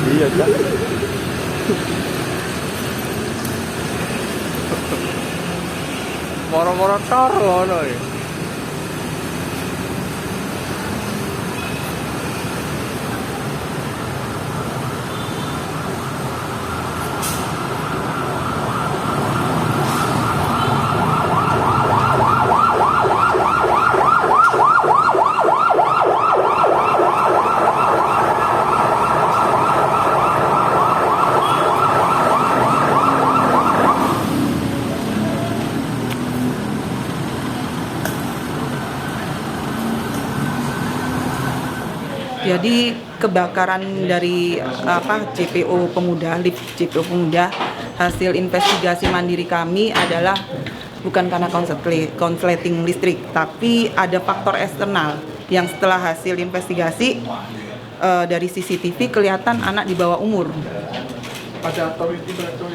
Iya kan? Moro-moro tor ngono ya. Jadi kebakaran dari JPO Pemuda, lift JPO Pemuda, hasil investigasi mandiri kami adalah bukan karena konsleting listrik, tapi ada faktor eksternal yang setelah hasil investigasi dari CCTV kelihatan anak di bawah umur. Ada authority berarti?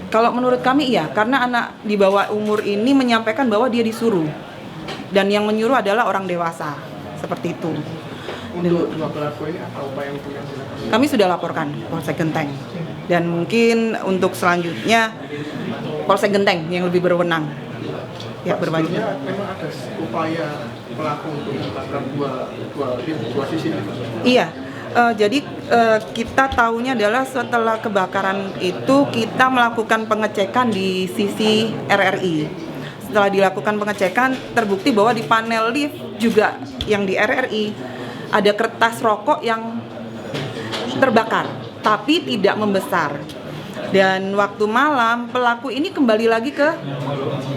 Kalau menurut kami iya, karena anak di bawah umur ini menyampaikan bahwa dia disuruh, dan yang menyuruh adalah orang dewasa, seperti itu. Untuk dua pelaku ini apa upaya hukum yang dilakukan? Kami sudah laporkan Polsek Genteng, dan mungkin untuk selanjutnya Polsek Genteng yang lebih berwenang. Ya, berwajib. Sebelumnya memang ada upaya pelaku untuk melakukan dua sisi. Iya, jadi kita tahunya adalah setelah kebakaran itu kita melakukan pengecekan di sisi RRI. Setelah dilakukan pengecekan, terbukti bahwa di panel lift juga yang di RRI ada kertas rokok yang terbakar, tapi tidak membesar. Dan waktu malam pelaku ini kembali lagi ke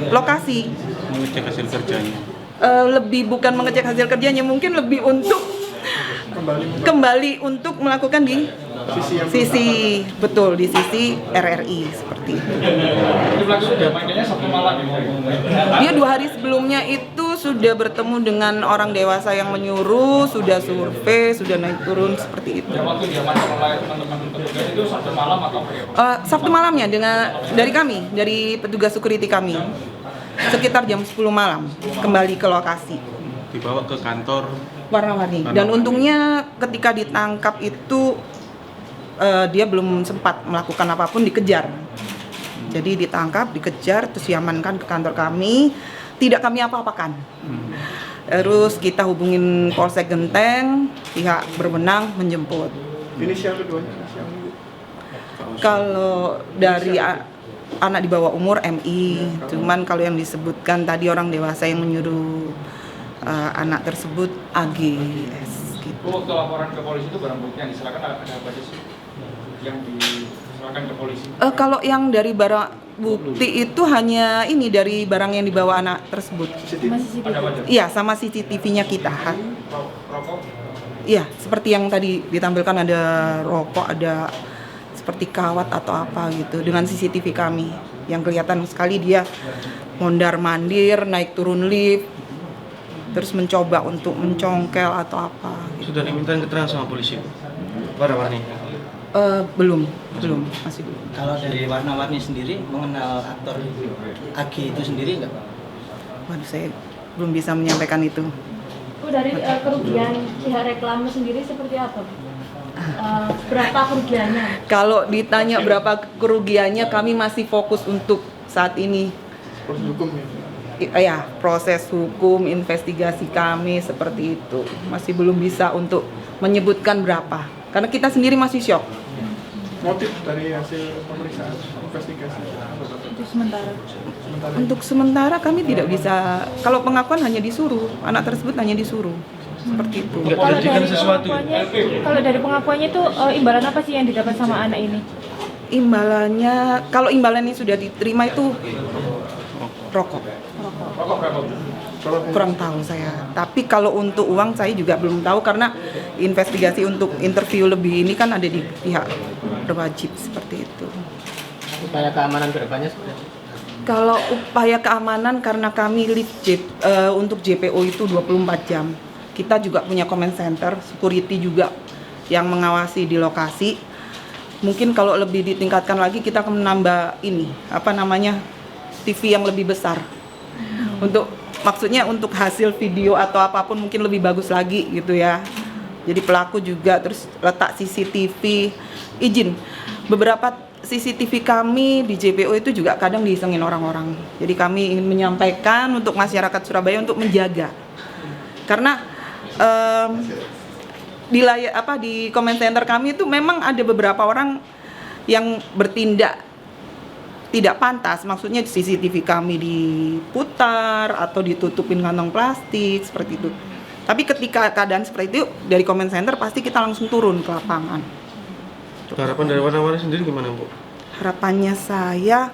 lokasi. Mengecek hasil kerjanya. Lebih bukan mengecek hasil kerjanya, mungkin lebih untuk kembali untuk melakukan di sisi betul di sisi RRI seperti itu. Dia 2 hari sebelumnya itu sudah bertemu dengan orang dewasa yang menyuruh, sudah survei, sudah naik turun seperti itu. Sabtu malamnya dari petugas security kami sekitar jam 10 malam kembali ke lokasi. Dibawa ke kantor Warna-warni. Dan untungnya ketika ditangkap itu dia belum sempat melakukan apapun, dikejar. Jadi ditangkap, dikejar, terus diamankan ke kantor kami. Tidak kami apa-apakan. Terus kita hubungin Polsek Genteng, pihak berwenang menjemput. Inisial keduanya inisial. Kalau dari anak di bawah umur MI, cuman kalau yang disebutkan tadi orang dewasa yang menyuruh anak tersebut AGS gitu. Waktu laporan ke polisi itu barang bukti yang diserahkan ada apa aja sih yang diserahkan ke polisi? Kalau yang dari barang bukti itu hanya ini dari barang yang dibawa anak tersebut. Ada apa aja? Iya, sama CCTV-nya kita. Rokok? Iya, seperti yang tadi ditampilkan ada rokok, ada seperti kawat atau apa gitu dengan CCTV kami yang kelihatan sekali dia mondar-mandir, naik turun lift, terus mencoba untuk mencongkel atau apa gitu. Sudah diminta keterangan sama polisi? Warna-warni? Belum, masih belum. Kalau dari warna-warni sendiri mengenal aktor AG itu sendiri nggak? Waduh, saya belum bisa menyampaikan itu. Bu, dari kerugian pihak reklame sendiri seperti apa, Bu? Berapa kerugiannya? Kalau ditanya berapa kerugiannya, kami masih fokus untuk saat ini. Proses hukum ya. Ya, proses hukum, investigasi kami seperti itu. Masih belum bisa untuk menyebutkan berapa. Karena kita sendiri masih shock. Motif dari hasil pemeriksaan investigasi apa, Bapak? Itu sementara. Untuk sementara kami tidak bisa. Kalau pengakuan hanya disuruh, anak tersebut hanya disuruh. Seperti itu. Nggak Kalau terjadikan dari sesuatu? kalau dari pengakuannya itu imbalan apa sih yang didapat sama anak ini? Imbalannya, kalau imbalannya sudah diterima itu rokok. Rokok berapa? Kurang tahu saya. Tapi kalau untuk uang saya juga belum tahu karena investigasi untuk interview lebih ini kan ada di pihak berwajib seperti itu. Upaya keamanan kedepannya seperti apa? Kalau upaya keamanan karena kami lift untuk JPO itu 24 jam. Kita juga punya comment center, security juga yang mengawasi di lokasi. Mungkin kalau lebih ditingkatkan lagi kita akan menambah ini, TV yang lebih besar. Maksudnya untuk hasil video atau apapun mungkin lebih bagus lagi gitu ya. Jadi pelaku juga terus letak CCTV, izin. Beberapa CCTV kami di JPO itu juga kadang diisengin orang-orang. Jadi kami ingin menyampaikan untuk masyarakat Surabaya untuk menjaga. Karena di comment center kami itu memang ada beberapa orang yang bertindak tidak pantas, maksudnya CCTV kami diputar atau ditutupin kantong plastik seperti itu. Tapi ketika keadaan seperti itu dari comment center pasti kita langsung turun ke lapangan. Harapan dari warna-warni sendiri gimana, Bu? Harapannya saya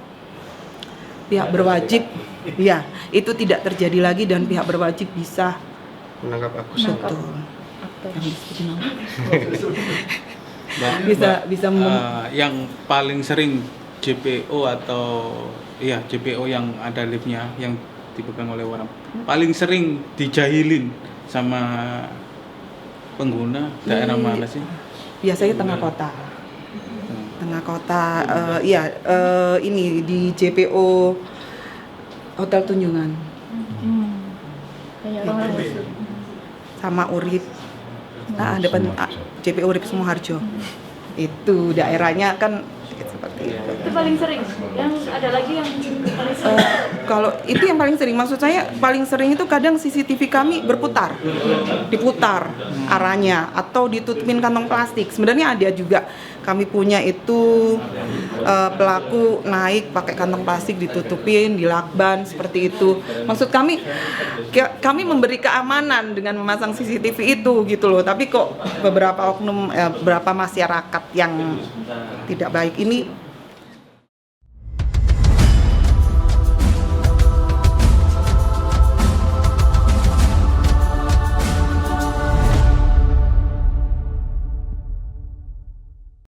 pihak berwajib ya itu tidak terjadi lagi dan pihak berwajib bisa Menangkap Agus. betul. Aktor. Yang disebut nama. Mbak, bisa yang paling sering JPO atau JPO yang ada liftnya yang dipegang oleh orang paling sering dijahilin sama pengguna daerah mana sih? biasanya tengah kota. Tengah kota, ini di JPO Hotel Tunjungan Kayak orang sama Urip, depan JPO Urip Sumoharjo. Itu daerahnya kan seperti itu. itu paling sering. Yang ada lagi yang paling sering. Kalau itu yang paling sering, maksud saya paling sering itu kadang CCTV kami diputar arahnya atau ditutupin kantong plastik. Sebenarnya ada juga kami punya itu pelaku naik pakai kantong plastik ditutupin, dilakban seperti itu. Maksud kami memberi keamanan dengan memasang CCTV itu gitu loh. Tapi kok beberapa oknum, beberapa masyarakat yang tidak baik ini